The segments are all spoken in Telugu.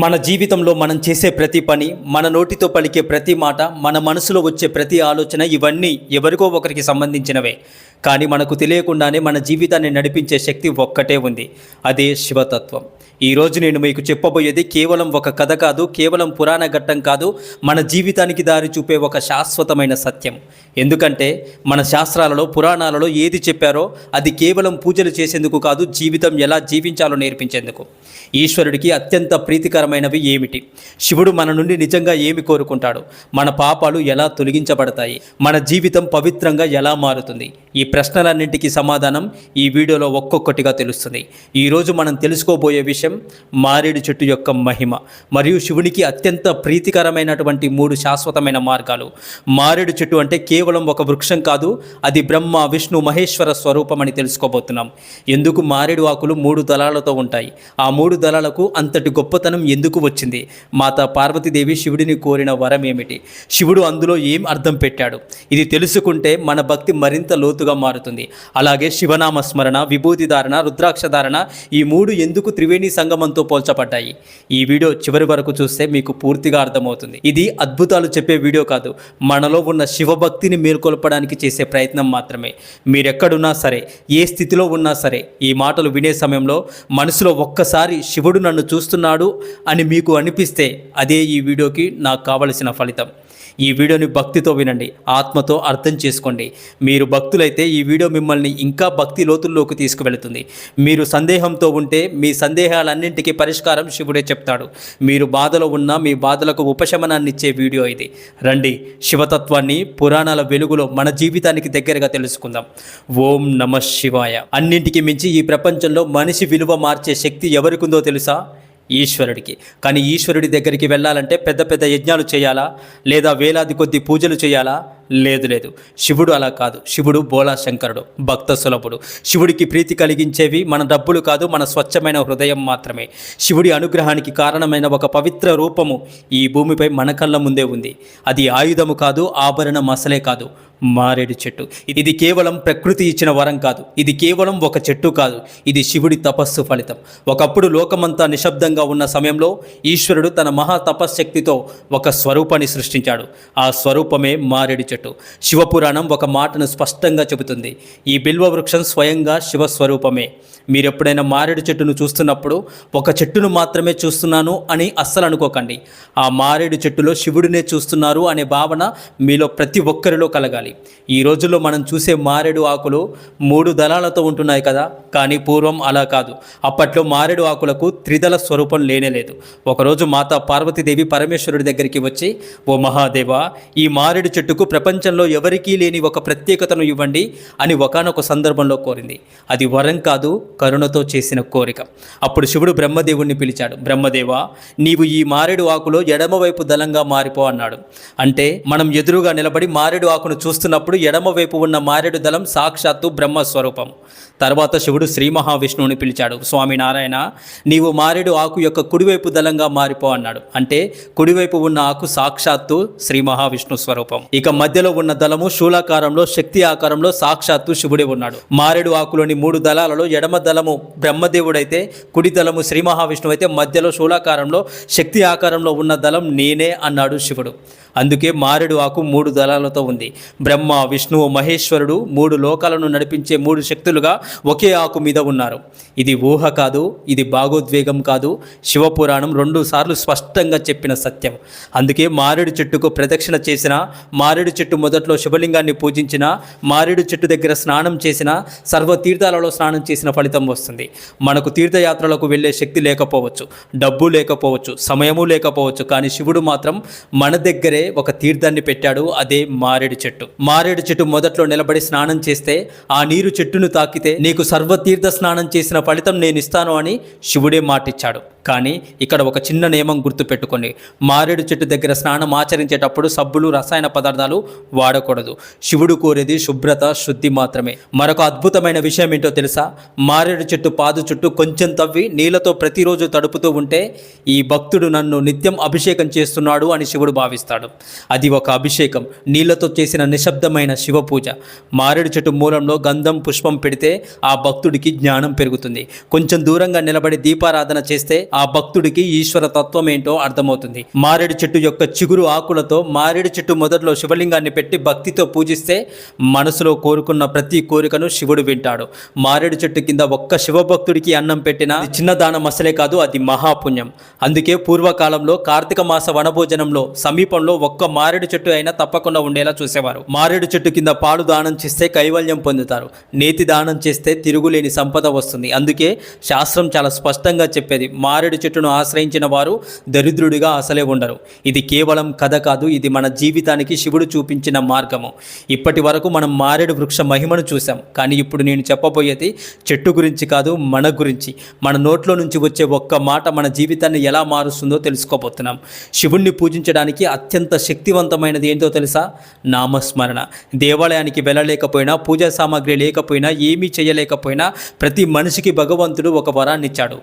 మన జీవితంలో మనం చేసే ప్రతి పని, మన నోటితో పలికే ప్రతి మాట, మన మనసులో వచ్చే ప్రతి ఆలోచన ఇవన్నీ ఎవరికో ఒకరికి సంబంధించినవే. కానీ మనకు తెలియకుండానే మన జీవితాన్ని నడిపించే శక్తి ఒక్కటే ఉంది. అదే శివతత్వం. ఈరోజు నేను మీకు చెప్పబోయేది కేవలం ఒక కథ కాదు, కేవలం పురాణ ఘట్టం కాదు, మన జీవితానికి దారి చూపే ఒక శాశ్వతమైన సత్యం. ఎందుకంటే మన శాస్త్రాలలో, పురాణాలలో ఏది చెప్పారో అది కేవలం పూజలు చేసేందుకు కాదు, జీవితం ఎలా జీవించాలో నేర్పించేందుకు. ఈశ్వరుడికి అత్యంత ప్రీతికరమైనవి ఏమిటి? శివుడు మన నుండి నిజంగా ఏమి కోరుకుంటాడు? మన పాపాలు ఎలా తొలగించబడతాయి? మన జీవితం పవిత్రంగా ఎలా మారుతుంది? ఈ ప్రశ్నలన్నింటికీ సమాధానం ఈ వీడియోలో ఒక్కొక్కటిగా తెలుస్తుంది. ఈరోజు మనం తెలుసుకోబోయే విషయం మారేడు చెట్టు యొక్క మహిమ మరియు శివునికి అత్యంత ప్రీతికరమైనటువంటి 3 శాశ్వతమైన మార్గాలు. మారేడు చెట్టు అంటే కేవలం ఒక వృక్షం కాదు, అది బ్రహ్మ, విష్ణు, మహేశ్వర స్వరూపం అని తెలుసుకోబోతున్నాం. ఎందుకు మారేడు ఆకులు 3 దళాలతో ఉంటాయి? ఆ 3 దళాలకు అంతటి గొప్పతనం ఎందుకు వచ్చింది? మాతా పార్వతీదేవి శివుడిని కోరిన వరం ఏమిటి? శివుడు అందులో ఏం అర్థం పెట్టాడు? ఇది తెలుసుకుంటే మన భక్తి మరింత లోతుగా మారుతుంది. అలాగే శివనామ స్మరణ, విభూతి ధారణ, రుద్రాక్ష ధారణ, ఈ 3 ఎందుకు త్రివేణి సంగమంతో పోల్చబడ్డాయి? ఈ వీడియో చివరి వరకు చూస్తే మీకు పూర్తిగా అర్థమవుతుంది. ఇది అద్భుతాలు చెప్పే వీడియో కాదు, మనలో ఉన్న శివభక్తిని మేల్కొల్పడానికి చేసే ప్రయత్నం మాత్రమే. మీరెక్కడున్నా సరే, ఏ స్థితిలో ఉన్నా సరే, ఈ మాటలు వినే సమయంలో మనసులో ఒక్కసారి శివుడు నన్ను చూస్తున్నాడు అని మీకు అనిపిస్తే అదే ఈ వీడియోకి నాకు కావలసిన ఫలితం. ఈ వీడియోని భక్తితో వినండి, ఆత్మతో అర్థం చేసుకోండి. మీరు భక్తులైతే ఈ వీడియో మిమ్మల్ని ఇంకా భక్తి లోతుల్లోకి తీసుకువెళుతుంది. మీరు సందేహంతో ఉంటే మీ సందేహాలన్నింటికీ పరిష్కారం శివుడే చెప్తాడు. మీరు బాధలో ఉన్నా మీ బాధలకు ఉపశమనాన్ని ఇచ్చే వీడియో ఇది. రండి, శివతత్వాన్ని పురాణాల వెలుగులో మన జీవితానికి దగ్గరగా తెలుసుకుందాం. ఓం నమః శివాయ. అన్నింటికి మించి ఈ ప్రపంచంలో మనిషి విలువ మార్చే శక్తి ఎవరికుందో తెలుసా? ఈశ్వరుడికి. కానీ ఈశ్వరుడి దగ్గరికి వెళ్ళాలంటే పెద్ద పెద్ద యజ్ఞాలు చేయాలా, లేదా వేలాది కొద్ది పూజలు చేయాలా? లేదు. శివుడు అలా కాదు. శివుడు బోలా శంకరుడు, భక్త సులభుడు. శివుడికి ప్రీతి కలిగించేవి మన డబ్బులు కాదు, మన స్వచ్ఛమైన హృదయం మాత్రమే. శివుడి అనుగ్రహానికి కారణమైన ఒక పవిత్ర రూపము ఈ భూమిపై మన కళ్ళ ముందే ఉంది. అది ఆయుధము కాదు, ఆభరణం అసలే కాదు, మారేడు చెట్టు. ఇది కేవలం ప్రకృతి ఇచ్చిన వరం కాదు, ఇది కేవలం ఒక చెట్టు కాదు, ఇది శివుడి తపస్సు ఫలితం. ఒకప్పుడు లోకమంతా నిశ్శబ్దంగా ఉన్న సమయంలో ఈశ్వరుడు తన మహా తపశ్శక్తితో ఒక స్వరూపాన్ని సృష్టించాడు. ఆ స్వరూపమే మారేడు చెట్టు. శివపురాణం ఒక మాటను స్పష్టంగా చెబుతుంది. ఈ బిల్వ వృక్షం స్వయంగా శివస్వరూపమే. మీరెప్పుడైనా మారేడు చెట్టును చూస్తున్నప్పుడు ఒక చెట్టును మాత్రమే చూస్తున్నాను అని అస్సలు అనుకోకండి. ఆ మారేడు చెట్టులో శివుడినే చూస్తున్నారు అనే భావన మీలో ప్రతి ఒక్కరిలో కలగాలి. ఈ రోజుల్లో మనం చూసే మారేడు ఆకులు 3 దళాలతో ఉంటున్నాయి కదా, కానీ పూర్వం అలా కాదు. అప్పట్లో మారేడు ఆకులకు త్రిదళ స్వరూపం లేనేలేదు. ఒకరోజు మాతా పార్వతీదేవి పరమేశ్వరుడి దగ్గరికి వచ్చి, ఓ మహాదేవ, ఈ మారేడు చెట్టుకు ప్రపంచంలో ఎవరికీ లేని ఒక ప్రత్యేకతను ఇవ్వండి అని ఒకానొక సందర్భంలో కోరింది. అది వరం కాదు, కరుణతో చేసిన కోరిక. అప్పుడు శివుడు బ్రహ్మదేవుణ్ణి పిలిచాడు. బ్రహ్మదేవ, నీవు ఈ మారేడు ఆకులో ఎడమవైపు దళంగా మారిపో అన్నాడు. అంటే మనం ఎదురుగా నిలబడి మారేడు ఆకును చూస్తున్నప్పుడు ఎడమవైపు ఉన్న మారేడు దళం సాక్షాత్తు బ్రహ్మస్వరూపం. తర్వాత శివుడు శ్రీ మహావిష్ణువుని పిలిచాడు. స్వామి నారాయణ, నీవు మారేడు ఆకు యొక్క కుడివైపు దళంగా మారిపో అన్నాడు. అంటే కుడివైపు ఉన్న ఆకు సాక్షాత్తు శ్రీ మహావిష్ణు స్వరూపం. ఇక మధ్యలో ఉన్న దళము శూలాకారంలో, శక్తి ఆకారంలో సాక్షాత్తు శివుడే ఉన్నాడు. మారేడు ఆకులోని 3 దళాలలో ఎడమ దళము బ్రహ్మదేవుడైతే, కుడి దళము శ్రీ మహావిష్ణువు అయితే, మధ్యలో శూలాకారంలో శక్తి ఆకారంలో ఉన్న దళం నేనే అన్నాడు శివుడు. అందుకే మారేడు ఆకు 3 దళాలతో ఉంది. బ్రహ్మ, విష్ణువు, మహేశ్వరుడు 3 లోకాలను నడిపించే 3 శక్తులుగా ఒకే ఆకు మీద ఉన్నారు. ఇది ఊహ కాదు, ఇది భాగోద్వేగం కాదు, శివపురాణం 2 సార్లు స్పష్టంగా చెప్పిన సత్యం. అందుకే మారేడు చెట్టుకు ప్రదక్షిణ చేసిన, మారేడు చెట్టు మొదట్లో శివలింగాన్ని పూజించిన, మారేడు చెట్టు దగ్గర స్నానం చేసిన, సర్వతీర్థాలలో స్నానం చేసిన ఫలితం వస్తుంది. మనకు తీర్థయాత్రలకు వెళ్ళే శక్తి లేకపోవచ్చు, డబ్బు లేకపోవచ్చు, సమయము లేకపోవచ్చు, కానీ శివుడు మాత్రం మన దగ్గరే ఒక తీర్థాన్ని పెట్టాడు. అదే మారేడు చెట్టు. మారేడు చెట్టు మొదట్లో నిలబడి స్నానం చేస్తే ఆ నీరు చెట్టును తాకితే నీకు సర్వతీర్థ స్నానం చేసిన ఫలితం నేను ఇస్తాను అని శివుడే మాటిచ్చాడు. కానీ ఇక్కడ ఒక చిన్న నియమం గుర్తుపెట్టుకోండి. మారేడు చెట్టు దగ్గర స్నానం ఆచరించేటప్పుడు సబ్బులు, రసాయన పదార్థాలు వాడకూడదు. శివుడు కోరేది శుభ్రత, శుద్ధి మాత్రమే. మరొక అద్భుతమైన విషయం ఏంటో తెలుసా? మారేడు చెట్టు పాదు చుట్టూ కొంచెం తవ్వి నీళ్లతో ప్రతిరోజు తడుపుతూ ఉంటే ఈ భక్తుడు నన్ను నిత్యం అభిషేకం చేస్తున్నాడు అని శివుడు భావిస్తాడు. అది ఒక అభిషేకం, నీళ్లతో చేసిన నిశ్శబ్దమైన శివ పూజ. మారేడు చెట్టు మూలంలో గంధం, పుష్పం పెడితే ఆ భక్తుడికి జ్ఞానం పెరుగుతుంది. కొంచెం దూరంగా నిలబడి దీపారాధన చేస్తే ఆ భక్తుడికి ఈశ్వర తత్వం ఏంటో అర్థమవుతుంది. మారేడు చెట్టు యొక్క చిగురు ఆకులతో మారేడు చెట్టు మొదట్లో శివలింగాన్ని పెట్టి భక్తితో పూజిస్తే మనసులో కోరుకున్న ప్రతి కోరికను శివుడు వింటాడు. మారేడు చెట్టు కింద ఒక్క శివభక్తుడికి అన్నం పెట్టినా చిన్న దానం అసలే కాదు, అది మహాపుణ్యం. అందుకే పూర్వకాలంలో కార్తీక మాస వనభోజనంలో సమీపంలో ఒక్క మారేడు చెట్టు అయినా తప్పకుండా ఉండేలా చూసేవారు. మారేడు చెట్టు కింద పాలు దానం చేస్తే కైవల్యం పొందుతారు, నేతి దానం చేస్తే తిరుగులేని సంపద వస్తుంది. అందుకే శాస్త్రం చాలా స్పష్టంగా చెప్పేది, మారేడు చెట్టును ఆశ్రయించిన వారు దరిద్రుడిగా అసలే ఉండరు. ఇది కేవలం కథ కాదు, ఇది మన జీవితానికి శివుడు చూపించిన మార్గము. ఇప్పటి వరకు మనం మారేడు వృక్ష మహిమను చూసాం, కానీ ఇప్పుడు నేను చెప్పబోయేది చెట్టు గురించి కాదు, మన గురించి. మన నోట్లో నుంచి వచ్చే ఒక్క మాట మన జీవితాన్ని ఎలా మారుస్తుందో తెలుసుకోబోతున్నాం. శివుణ్ణి పూజించడానికి అత్యంత శక్తివంతమైనది ఏంటో తెలుసా? నామస్మరణ. దేవాలయానికి వెళ్ళలేకపోయినా, పూజా సామాగ్రి లేకపోయినా, ఏమీ చేయలేకపోయినా ప్రతి మనిషికి భగవంతుడు ఒక వరాన్ని ఇచ్చాడు,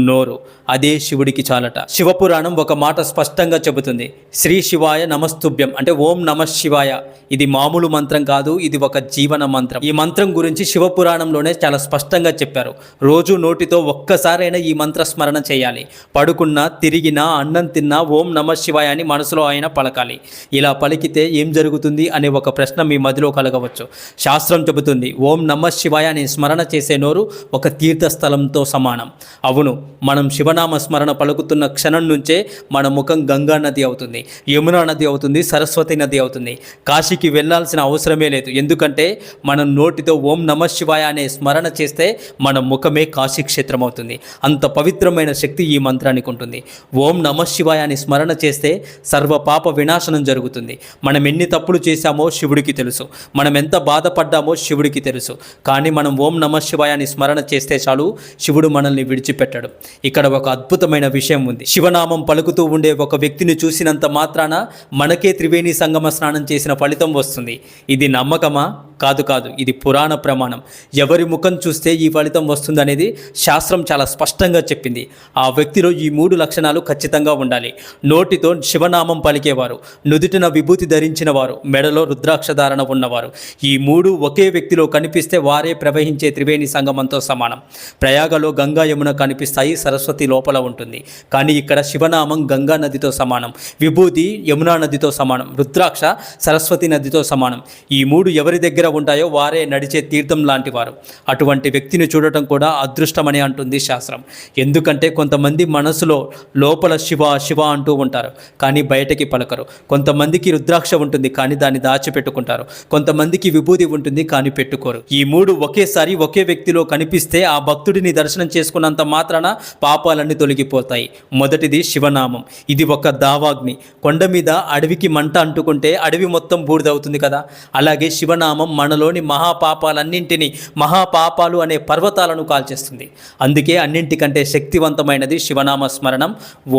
నోరు. అదే శివుడికి చాలట. శివపురాణం ఒక మాట స్పష్టంగా చెబుతుంది, శ్రీ శివాయ నమస్తుభ్యం అంటే ఓం నమ శివాయ. ఇది మామూలు మంత్రం కాదు, ఇది ఒక జీవన మంత్రం. ఈ మంత్రం గురించి శివపురాణంలోనే చాలా స్పష్టంగా చెప్పారు. రోజు నోటితో ఒక్కసారైనా ఈ మంత్ర స్మరణ చేయాలి. పడుకున్నా, తిరిగినా, అన్నం తిన్నా ఓం నమ శివాయ అని మనసులో అయినా పలకాలి. ఇలా పలికితే ఏం జరుగుతుంది అనే ఒక ప్రశ్న మీ మదిలో కలగవచ్చు. శాస్త్రం చెబుతుంది, ఓం నమ శివాయ అని స్మరణ చేసే నోరు ఒక తీర్థస్థలంతో సమానం. అవును, మనం శివనామ స్మరణ పలుకుతున్న క్షణం నుంచే మన ముఖం గంగా నది అవుతుంది, యమునా నది అవుతుంది, సరస్వతి నది అవుతుంది. కాశీకి వెళ్ళాల్సిన అవసరమే లేదు, ఎందుకంటే మనం నోటితో ఓం నమ శివాయ అనే స్మరణ చేస్తే మన ముఖమే కాశీ క్షేత్రం అవుతుంది. అంత పవిత్రమైన శక్తి ఈ మంత్రానికి ఉంటుంది. ఓం నమ శివాయ అని స్మరణ చేస్తే సర్వ పాప వినాశనం జరుగుతుంది. మనం ఎన్ని తప్పులు చేశామో శివుడికి తెలుసు, మనం ఎంత బాధపడ్డామో శివుడికి తెలుసు. కానీ మనం ఓం నమ శివాయ అని స్మరణ చేస్తే చాలు, శివుడు మనల్ని విడిచిపెట్టాడు. ఇక్కడ ఒక అద్భుతమైన విషయం ఉంది. శివనామం పలుకుతూ ఉండే ఒక వ్యక్తిని చూసినంత మాత్రాన మనకే త్రివేణి సంగమ స్నానం చేసిన ఫలితం వస్తుంది. ఇది నమ్మకమా? కాదు కాదు, ఇది పురాణ ప్రమాణం. ఎవరి ముఖం చూస్తే ఈ ఫలితం వస్తుందనేది శాస్త్రం చాలా స్పష్టంగా చెప్పింది. ఆ వ్యక్తిలో ఈ 3 లక్షణాలు ఖచ్చితంగా ఉండాలి. నోటితో శివనామం పలికేవారు, నుదుటిన విభూతి ధరించిన వారు, మెడలో రుద్రాక్ష ధారణ ఉన్నవారు. ఈ 3 ఒకే వ్యక్తిలో కనిపిస్తే వారే ప్రవహించే త్రివేణి సంగమంతో సమానం. ప్రయాగలో గంగా యమున కనిపిస్తాయి, సరస్వతి లోపల ఉంటుంది. కానీ ఇక్కడ శివనామం గంగా నదితో సమానం, విభూతి యమునా నదితో సమానం, రుద్రాక్ష సరస్వతి నదితో సమానం. ఈ 3 ఎవరి దగ్గర ఉంటాయో వారే నడిచే తీర్థం లాంటి వారు. అటువంటి వ్యక్తిని చూడటం కూడా అదృష్టమని అంటుంది శాస్త్రం. ఎందుకంటే కొంతమంది మనసులో లోపల శివ శివ అంటూ ఉంటారు, కానీ బయటకి పలకరు. కొంతమందికి రుద్రాక్ష ఉంటుంది, కానీ దాన్ని దాచిపెట్టుకుంటారు. కొంతమందికి విభూతి ఉంటుంది, కానీ పెట్టుకోరు. ఈ 3 ఒకేసారి ఒకే వ్యక్తిలో కనిపిస్తే ఆ భక్తుడిని దర్శనం చేసుకున్నంత మాత్రాన పాపాలన్నీ తొలగిపోతాయి. మొదటిది శివనామం. ఇది ఒక దావాగ్ని. కొండ మీద అడవికి మంట అంటుకుంటే అడవి మొత్తం బూడిదవుతుంది కదా, అలాగే శివనామం మనలోని మహాపాపాలన్నింటినీ, మహాపాపాలు అనే పర్వతాలను కాల్చేస్తుంది. అందుకే అన్నింటికంటే శక్తివంతమైనది శివనామ స్మరణం,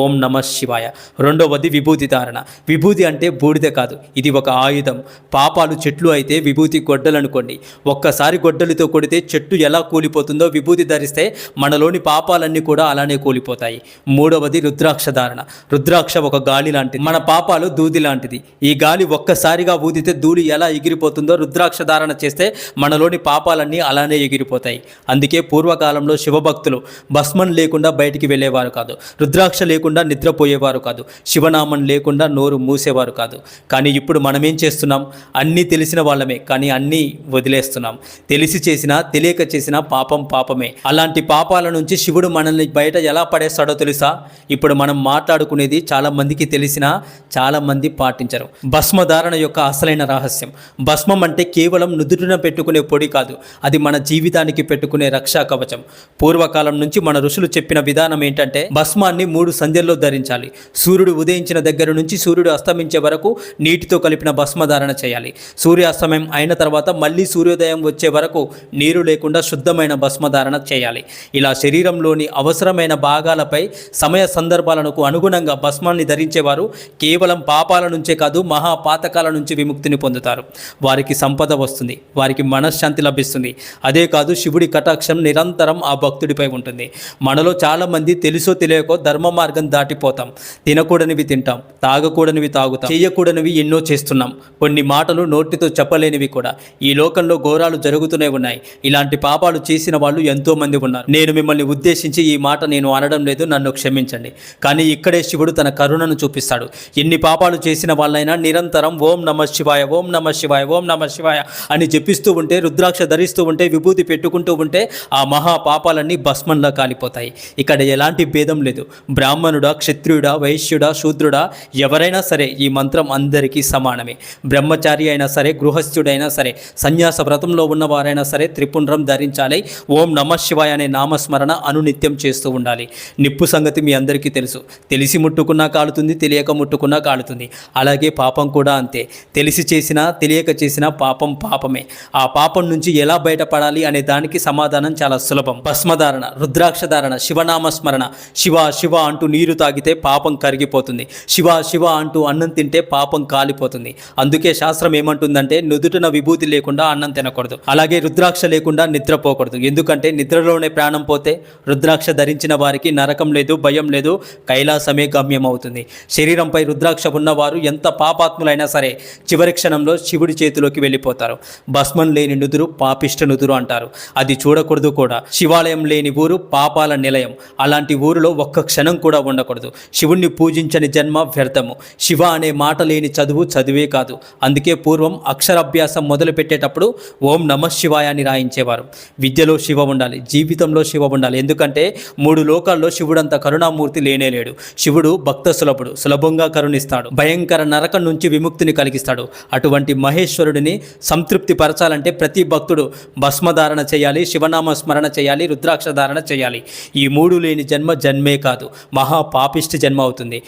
ఓం నమ శివాయ. రెండవది విభూతి ధారణ. విభూతి అంటే బూడిద కాదు, ఇది ఒక ఆయుధం. పాపాలు చెట్లు అయితే విభూతి గొడ్డలనుకోండి. ఒక్కసారి గొడ్డలితో కొడితే చెట్టు ఎలా కూలిపోతుందో విభూతి ధరిస్తే మనలోని పాపాలన్నీ కూడా అలానే కూలిపోతాయి. మూడవది రుద్రాక్ష ధారణ. రుద్రాక్ష ఒక గాలి లాంటిది, మన పాపాలు దూది లాంటిది. ఈ గాలి ఒక్కసారిగా ఊదితే ధూళి ఎలా ఎగిరిపోతుందో రుద్రాక్ష ధారణ చేస్తే మనలోని పాపాలన్నీ అలానే ఎగిరిపోతాయి. అందుకే పూర్వకాలంలో శివభక్తులు భస్మం లేకుండా బయటికి వెళ్ళేవారు కాదు, రుద్రాక్ష లేకుండా నిద్రపోయేవారు కాదు, శివనామం లేకుండా నోరు మూసేవారు కాదు. కానీ ఇప్పుడు మనమేం చేస్తున్నాం? అన్నీ తెలిసిన వాళ్ళమే, కానీ అన్నీ వదిలేస్తున్నాం. తెలిసి చేసినా తెలియక చేసినా పాపం పాపమే. అలాంటి పాపాల నుంచి శివుడు మనల్ని బయట ఎలా పడేస్తాడో తెలుసా? ఇప్పుడు మనం మాట్లాడుకునేది చాలా మందికి తెలిసినా చాలా మంది పాటించరు. భస్మధారణ యొక్క అసలైన రహస్యం. భస్మం అంటే కేవలం నుదుటిన పెట్టుకునే పొడి కాదు, అది మన జీవితానికి పెట్టుకునే రక్షా కవచం. పూర్వకాలం నుంచి మన ఋషులు చెప్పిన విధానం ఏంటంటే భస్మాన్ని 3 సంధ్యల్లో ధరించాలి. సూర్యుడు ఉదయించిన దగ్గర నుంచి సూర్యుడు అస్తమించే వరకు నీటితో కలిపిన భస్మధారణ చేయాలి. సూర్యాస్తమయం అయిన తర్వాత మళ్ళీ సూర్యోదయం వచ్చే వరకు నీరు లేకుండా శుద్ధమైన భస్మధారణ చేయాలి. ఇలా శరీరంలోని అవసరమైన భాగాలపై సమయ సందర్భాలకు అనుగుణంగా భస్మాన్ని ధరించేవారు కేవలం పాపాల నుంచే కాదు, మహాపాతకాల నుంచి విముక్తిని పొందుతారు. వారికి సంపద వస్తుంది, వారికి మనశ్శాంతి లభిస్తుంది. అదే కాదు, శివుడి కటాక్షం నిరంతరం ఆ భక్తుడిపై ఉంటుంది. మనలో చాలామంది తెలుసో తెలియకో ధర్మ మార్గం దాటిపోతాం. తినకూడనివి తింటాం, తాగకూడనివి తాగుతాం, చేయకూడనివి ఎన్నో చేస్తున్నాం. కొన్ని మాటలు నోటితో చెప్పలేనివి కూడా. ఈ లోకంలో ఘోరాలు జరుగుతూనే ఉన్నాయి. ఇలాంటి పాపాలు చేసిన వాళ్ళు ఎంతోమంది ఉన్నారు. నేను మిమ్మల్ని ఉద్దేశించి ఈ మాట నేను అనడం లేదు, నన్ను క్షమించండి. కానీ ఇక్కడే శివుడు తన కరుణను చూపిస్తాడు. ఎన్ని పాపాలు చేసిన వాళ్ళైనా నిరంతరం ఓం నమ శివాయ, ఓం నమ శివాయ, ఓం నమ శివాయ అని జపిస్తూ ఉంటే, రుద్రాక్ష ధరిస్తూ ఉంటే, విభూతి పెట్టుకుంటూ ఉంటే ఆ మహా పాపాలన్నీ భస్మంలా కాలిపోతాయి. ఇక్కడ ఎలాంటి భేదం లేదు. బ్రాహ్మణుడా, క్షత్రియుడా, వైశ్యుడా, శూద్రుడా, ఎవరైనా సరే ఈ మంత్రం అందరికీ సమానమే. బ్రహ్మచారి అయినా సరే, గృహస్థుడైనా సరే, సన్యాస వ్రతంలో ఉన్నవారైనా సరే త్రిపుండ్రం ధరించాలి. ఓం నమ శివాయ అనే నామస్మరణ అనునిత్యం చేస్తూ ఉండాలి. నిప్పు సంగతి మీ అందరికీ తెలుసు. తెలిసి ముట్టుకున్నా కాలుతుంది, తెలియక ముట్టుకున్నా కాలుతుంది. అలాగే పాపం కూడా అంతే. తెలిసి చేసినా తెలియక చేసినా పాపం పాపమే. ఆ పాపం నుంచి ఎలా బయటపడాలి అనే దానికి సమాధానం చాలా సులభం. భస్మధారణ, రుద్రాక్ష ధారణ, శివనామస్మరణ. శివ శివ అంటూ నీరు తాగితే పాపం కరిగిపోతుంది. శివ శివ అంటూ అన్నం తింటే పాపం కాలిపోతుంది. అందుకే శాస్త్రం ఏమంటుందంటే నుదుటిన విభూతి లేకుండా అన్నం తినకూడదు. అలాగే రుద్రాక్ష లేకుండా నిద్రపోకూడదు. ఎందుకంటే నిద్రలోనే ప్రాణం పోతే రుద్రాక్ష ధరించిన వారికి నరకం లేదు, భయం లేదు, కైలాసమే గమ్యం అవుతుంది. శరీరంపై రుద్రాక్ష ఉన్నవారు ఎంత పాపాత్ములైనా సరే చివరి క్షణంలో శివుడి చేతిలోకి వెళ్ళిపోతారు. భస్మం లేని నుదురు పాపిష్ట నుదురు అంటారు. అది చూడకూడదు కూడా. శివాలయం లేని ఊరు పాపాల నిలయం. అలాంటి ఊరిలో ఒక్క క్షణం కూడా ఉండకూడదు. శివుణ్ణి పూజించని జన్మ వ్యర్థము. శివ అనే మాట లేని చదువు చదువే కాదు. అందుకే పూర్వం అక్షరాభ్యాసం మొదలు పెట్టేటప్పుడు ఓం నమ శివాయ అని రాయించేవారు. విద్యలో శివ ఉండాలి, జీవితంలో శివ ఉండాలి. ఎందుకంటే 3 లోకాల్లో శివుడంత కరుణామూర్తి లేనేలేడు. శివుడు భక్త సులభుడు, సులభంగా కరుణిస్తాడు, భయంకర నరకం నుంచి విముక్తిని కలిగిస్తాడు. అటువంటి మహేశ్వరుడిని సంతృప్తి పరచాలంటే ప్రతి భక్తుడు భస్మధారణ చేయాలి, శివనామ స్మరణ చేయాలి, రుద్రాక్ష ధారణ చేయాలి. ఈ 3 లేని జన్మ జన్మే కాదు, మహా పాపిష్టి జన్మ అవుతుంది.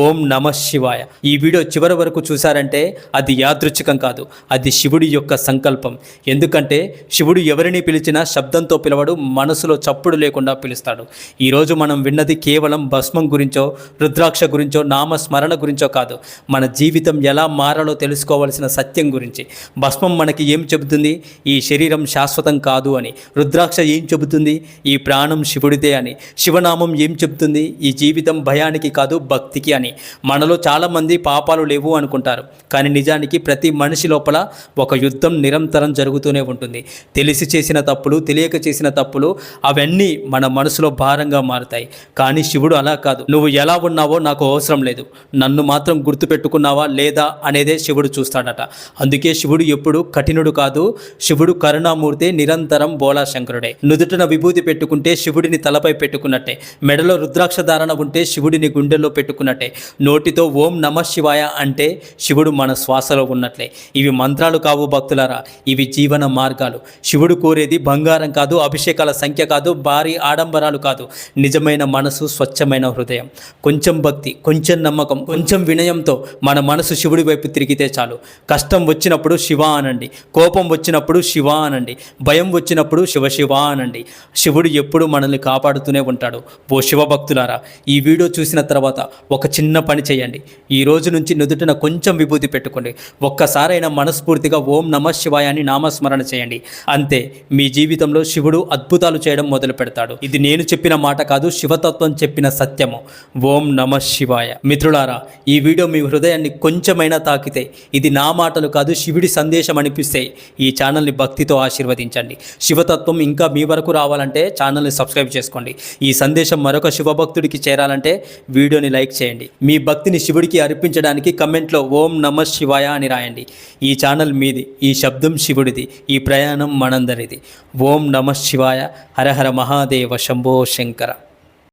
ఓం నమ శివాయ. ఈ వీడియో చివరి వరకు చూశారంటే అది యాదృచ్ఛికం కాదు, అది శివుడి యొక్క సంకల్పం. ఎందుకంటే శివుడు ఎవరిని పిలిచినా శబ్దంతో పిలవడు, మనసులో చప్పుడు లేకుండా పిలుస్తాడు. ఈరోజు మనం విన్నది కేవలం భస్మం గురించో, రుద్రాక్ష గురించో, నామస్మరణ గురించో కాదు, మన జీవితం ఎలా మారాలో తెలుసుకోవాల్సిన సత్యం గురించి. భస్మం మనకి ఏం చెబుతుంది? ఈ శరీరం శాశ్వతం కాదు అని. రుద్రాక్ష ఏం చెబుతుంది? ఈ ప్రాణం శివుడిదే అని. శివనామం ఏం చెబుతుంది? ఈ జీవితం భయానికి కాదు భక్తికి అని. మనలో చాలామంది పాపాలు లేవు అనుకుంటారు, కానీ నిజానికి ప్రతి మనిషి లోపల ఒక యుద్ధం నిరంతరం జరుగుతూనే ఉంటుంది. తెలిసి చేసిన తప్పులు, తెలియక చేసిన తప్పులు, అవన్నీ మన మనసులో భారంగా మారుతాయి. కానీ శివుడు అలా కాదు. నువ్వు ఎలా ఉన్నావో నాకు అవసరం లేదు, నన్ను మాత్రం గుర్తుపెట్టుకున్నావా లేదా అనేదే శివుడు చూస్తాడట. అందుకే శివుడు ఎప్పుడు కఠినుడు కాదు. శివుడు కరుణామూర్తి, నిరంతరం బోళాశంకరుడే. నుదుటిన విభూతి పెట్టుకుంటే శివుడిని తలపై పెట్టుకున్నట్టే. మెడలో రుద్రాక్ష ధారణ ఉంటే శివుడిని గుండెల్లో పెట్టుకున్నట్టే. నోటితో ఓం నమ శివాయ అంటే శివుడు మన శ్వాసలో ఉన్నట్లే. ఇవి మంత్రాలు కావు భక్తులారా, ఇవి జీవన మార్గాలు. శివుడు కోరేది బంగారం కాదు, అభిషేకాల సంఖ్య కాదు, భారీ ఆడంబరాలు కాదు. నిజమైన మనసు, స్వచ్ఛమైన హృదయం, కొంచెం భక్తి, కొంచెం నమ్మకం, కొంచెం వినయంతో మన మనసు శివుడి వైపు తిరిగితే చాలు. కష్టం వచ్చినప్పుడు శివ అనండి, కోపం వచ్చినప్పుడు శివ అనండి, భయం వచ్చినప్పుడు శివ శివ అనండి. శివుడు ఎప్పుడు మనల్ని కాపాడుతూనే ఉంటాడు. ఓ శివభక్తులారా, ఈ వీడియో చూసిన తర్వాత ఒక చిన్న పని చేయండి. ఈ రోజు నుంచి నుదుటిన కొంచెం విభూతి పెట్టుకోండి. ఒక్కసారైనా మనస్ఫూర్తిగా ఓం నమ శివాయ అని నామస్మరణ చేయండి. అంతే, మీ జీవితంలో శివుడు అద్భుతాలు చేయడం మొదలు పెడతాడు. ఇది నేను చెప్పిన మాట కాదు, శివతత్వం చెప్పిన సత్యము. ఓం నమ శివాయ. మిత్రులారా, ఈ వీడియో మీ హృదయాన్ని కొంచెమైనా తాకితే, ఇది నా మాటలు కాదు శివుడి సందేశం అనిపిస్తే ఈ ఛానల్ని భక్తితో ఆశీర్వదించండి. శివతత్వం ఇంకా మీ వరకు రావాలంటే ఛానల్ని సబ్స్క్రైబ్ చేసుకోండి. ఈ సందేశం మరొక శివభక్తుడికి చేరాలంటే వీడియోని లైక్ చేయండి. మీ భక్తిని శివుడికి అర్పించడానికి కమెంట్లో ఓం నమ శివాయ అని రాయండి. ఈ ఛానల్ మీది, ఈ శబ్దం శివుడిది, ఈ ప్రయాణం మనందరిది. ఓం నమ శివాయ. హర హర మహాదేవ శంభో శంకర.